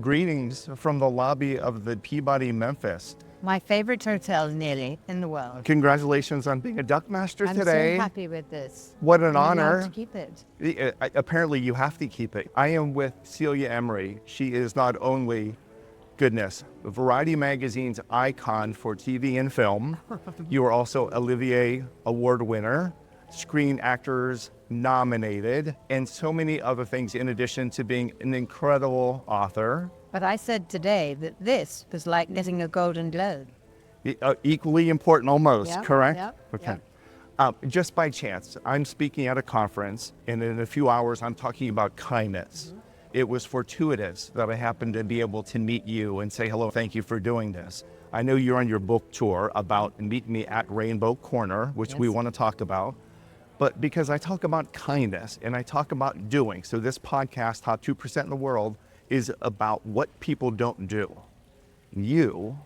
Greetings from the lobby of the Peabody Memphis. My favorite hotel nearly in the world. Congratulations on being a Duckmaster today. I'm so happy with this. What an I'm honor. allowed to keep it. Apparently you have to keep it. I am with Celia Imrie. She is not only, goodness, Variety Magazine's icon for TV and film. You are also Olivier Award winner, Screen Actors nominated, and so many other things in addition to being an incredible author. But I said today that this was like getting a Golden Globe. Equally important almost, Yep, correct? yep, Okay. yep. Just by chance, I'm speaking at a conference, and in a few hours, I'm talking about kindness. It was fortuitous that I happened to be able to meet you and say hello, thank you for doing this. I know you're on your book tour about Meet Me at Rainbow Corner, which we want to talk about. But because I talk about kindness and I talk about doing, so this podcast, Top 2% in the World, is about what people don't do. You,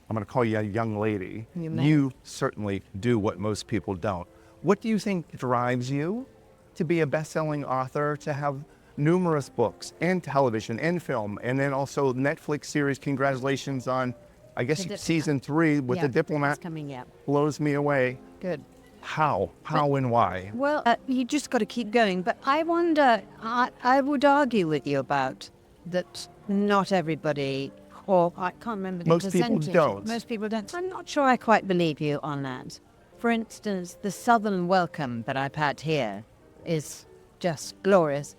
I'm going to call you a young lady, you certainly do what most people don't. What do you think drives you to be a best-selling author, to have numerous books and television and film, and then also Netflix series? Congratulations on, I guess, season 3 with The Diplomat. It's coming out. Blows me away. Good. How and why? Well, you just got to keep going. But I wonder, I would argue with you about that not everybody, or I can't remember the Most people percentage. don't. Most people don't. I'm not sure I quite believe you on that. For instance, the Southern welcome that I've had here is just glorious.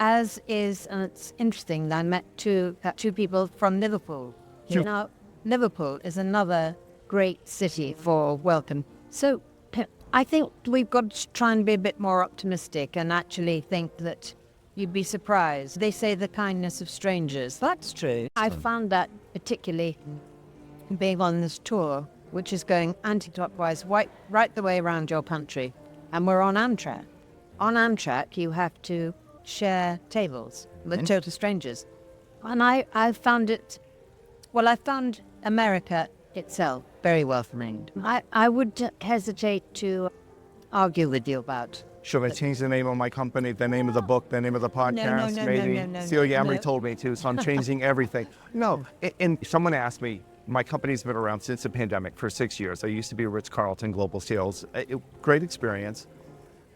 As is, and it's interesting, I met two people from Liverpool. Sure. Now, Liverpool is another great city for welcome. So I think we've got to try and be a bit more optimistic and actually think that you'd be surprised. They say the kindness of strangers. That's true. I found that particularly being on this tour, which is going anti-clockwise right the way around your country. And we're on Amtrak. On Amtrak, you have to share tables with total strangers. And I found it, well, I found America itself very welcoming. I would hesitate to argue with you about. Should I change the name of my company, the name of the book, the name of the podcast? No. Celia Imrie told me to, so I'm changing everything. No, and someone asked me, my company's been around since the pandemic for 6 years. I used to be Ritz-Carlton Global Sales. Great experience.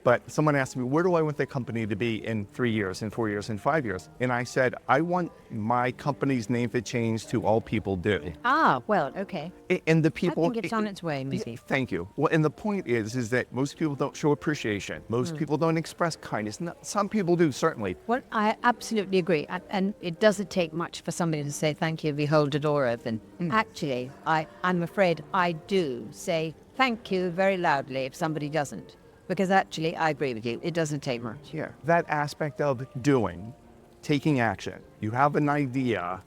But someone asked me, where do I want the company to be in 3 years, in 4 years, in 5 years? And I said, I want my company's name to change to All People Do. Ah, well, okay. And the people... I think it's on its way, maybe. Thank you. Well, and the point is that most people don't show appreciation. Most people don't express kindness. Some people do, certainly. Well, I absolutely agree. And it doesn't take much for somebody to say thank you if you hold the door open. Actually, I'm afraid I do say thank you very loudly if somebody doesn't. Because actually, I agree with you. It doesn't take much. Yeah. That aspect of doing, taking action. You have an idea.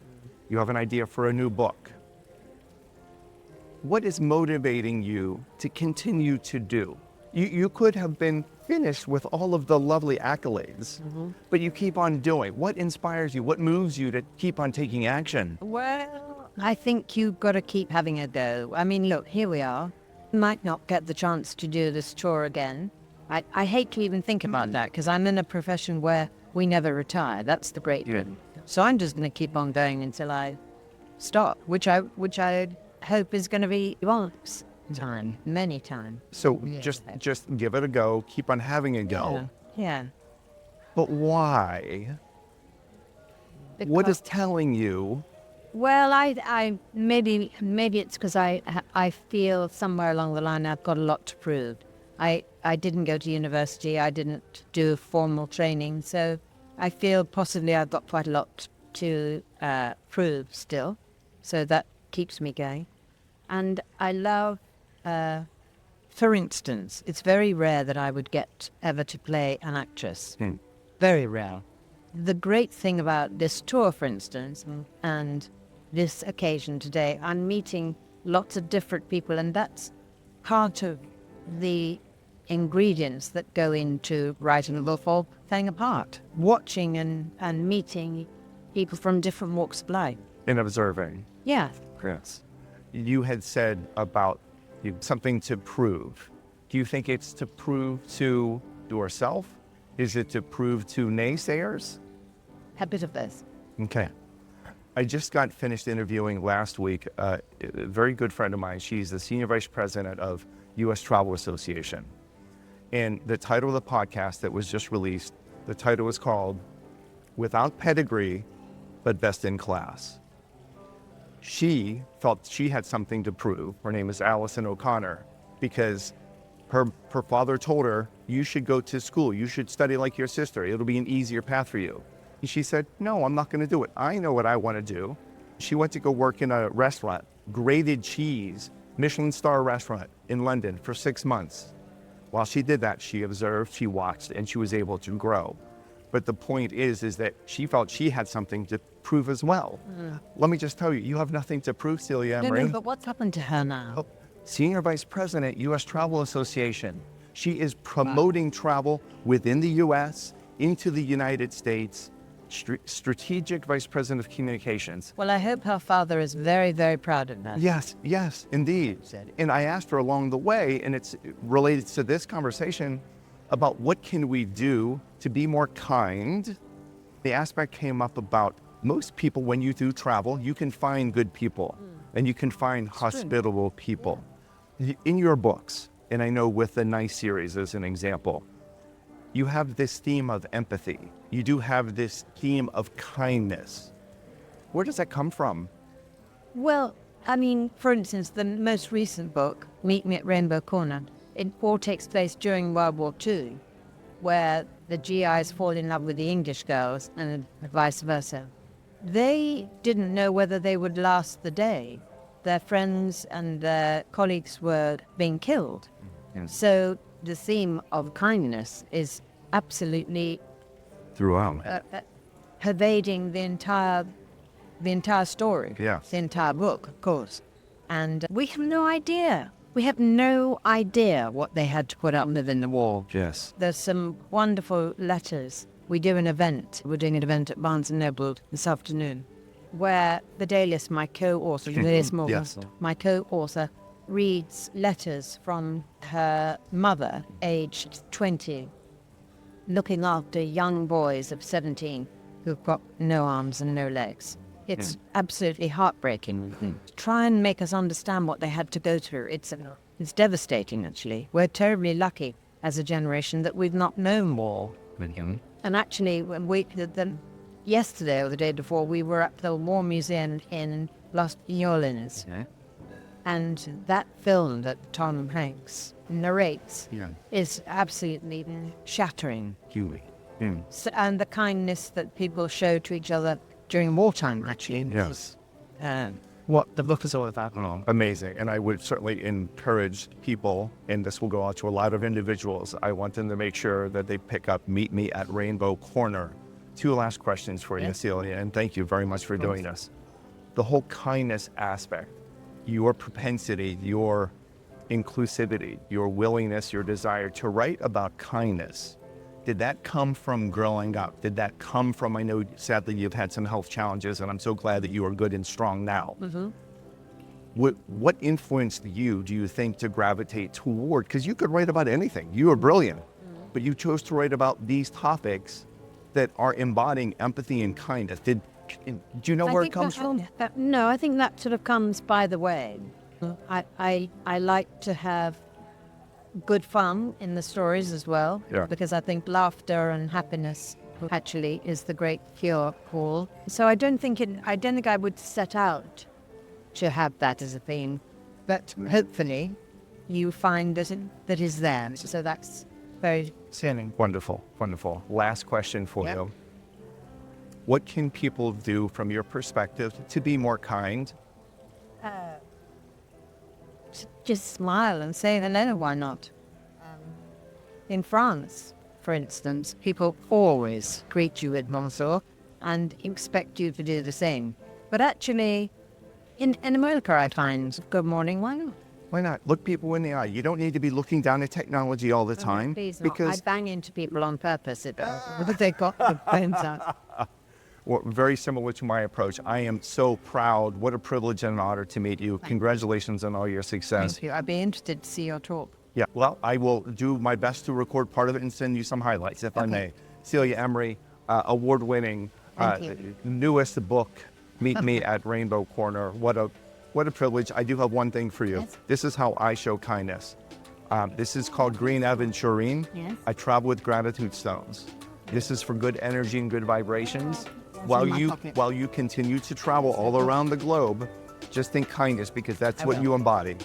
You have an idea for a new book. What is motivating you to continue to do? You could have been finished with all of the lovely accolades, but you keep on doing. What inspires you? What moves you to keep on taking action? Well, I think you've got to keep having a go. I mean, look, here we are. Might not get the chance to do this tour again. I hate to even think about that because I'm in a profession where we never retire. That's the great thing. So I'm just going to keep on going until I stop, which I hope is going to be once time, many times. So just give it a go. Keep on having a go. Yeah. But why? What is telling you? Well, I maybe it's because I feel somewhere along the line I've got a lot to prove. I didn't go to university. I didn't do formal training, so I feel possibly I've got quite a lot to prove still. So that keeps me going. And I love, for instance, it's very rare that I would get ever to play an actress. Very rare. The great thing about this tour, for instance, and this occasion today, I'm meeting lots of different people, and that's part of the ingredients that go into writing a book or playing a part. Watching and meeting people from different walks of life. And observing. Yeah. Yes. You had said about something to prove. Do you think it's to prove to yourself? Is it to prove to naysayers? A bit of this. Okay. I just got finished interviewing last week a very good friend of mine. She's the Senior Vice President of U.S. Travel Association. And the title of the podcast that was just released, the title was called Without Pedigree, but Best in Class. She felt she had something to prove. Her name is Allison O'Connor, because her father told her, you should go to school. You should study like your sister. It'll be an easier path for you. And she said, no, I'm not going to do it. I know what I want to do. She went to go work in a restaurant, grated cheese, Michelin star restaurant in London for 6 months. While she did that, she observed, she watched, and she was able to grow. But the point is that she felt she had something to prove as well. Let me just tell you, you have nothing to prove, Celia Imrie. No, but what's happened to her now? Senior Vice President, U.S. Travel Association. She is promoting travel within the U.S., into the United States, Strategic Vice President of Communications. Well, I hope her father is very, very proud of her. Yes, indeed. And I asked her along the way, and it's related to this conversation, about what can we do to be more kind. The aspect came up about most people, when you do travel, you can find good people and you can find hospitable people. In your books, and I know with the Nice series as an example, you have this theme of empathy. You do have this theme of kindness. Where does that come from? Well, I mean, for instance, the most recent book, Meet Me at Rainbow Corner, it all takes place during World War II, where the GIs fall in love with the English girls and vice versa. They didn't know whether they would last the day. Their friends and their colleagues were being killed. So the theme of kindness is absolutely Throughout. pervading the entire story. Yes. The entire book, of course. And we have no idea. We have no idea what they had to put up with in the war. Yes. There's some wonderful letters. We're doing an event at Barnes & Noble this afternoon, where Bedelius, my co-author, Bedelius Morgan, Yes. my co-author, reads letters from her mother, aged 20, looking after young boys of 17 who've got no arms and no legs. It's absolutely heartbreaking. Try and make us understand what they had to go through. It's devastating, actually. We're terribly lucky as a generation that we've not known war. And actually, when yesterday or the day before, we were at the War Museum in Los Orleans. And that film that Tom Hanks narrates is absolutely shattering. And the kindness that people show to each other during wartime, actually. Yes. What the book is all about. Amazing. And I would certainly encourage people, and this will go out to a lot of individuals, I want them to make sure that they pick up Meet Me at Rainbow Corner. 2 last questions for you, Celia, and thank you very much for doing this. The whole kindness aspect, your propensity, your inclusivity, your willingness, your desire to write about kindness, did that come from growing up? Did that come from, I know sadly you've had some health challenges, and I'm so glad that you are good and strong now. What influenced you, do you think, to gravitate toward, because you could write about anything, you are brilliant, but you chose to write about these topics that are embodying empathy and kindness. Do you know where it comes from? No, I think that sort of comes by the way. I like to have good fun in the stories as well, because I think laughter and happiness actually is the great cure for. So I don't think I would set out to have that as a theme, but hopefully you find that is there. So that's very Standing. Wonderful. Last question for you. What can people do from your perspective to be more kind? Just smile and say hello, why not? In France, for instance, people always greet you with bonjour and expect you to do the same. But actually, in America, I find good morning, why not? Why not? Look people in the eye. You don't need to be looking down at technology all the time. Please not. Because I bang into people on purpose if they got the phones out. Well, very similar to my approach. I am so proud. What a privilege and an honor to meet you. Congratulations on all your success. Thank you. I'd be interested to see your talk. Yeah, well, I will do my best to record part of it and send you some highlights, if I may. Celia Imrie, award-winning, newest book, meet me at Rainbow Corner. What a privilege. I do have one thing for you. Yes. This is how I show kindness. This is called Green Aventurine. Yes. I travel with gratitude stones. This is for good energy and good vibrations. While in my you pocket. while you continue to travel all around the globe, just think kindness, because that's I what will. you embody.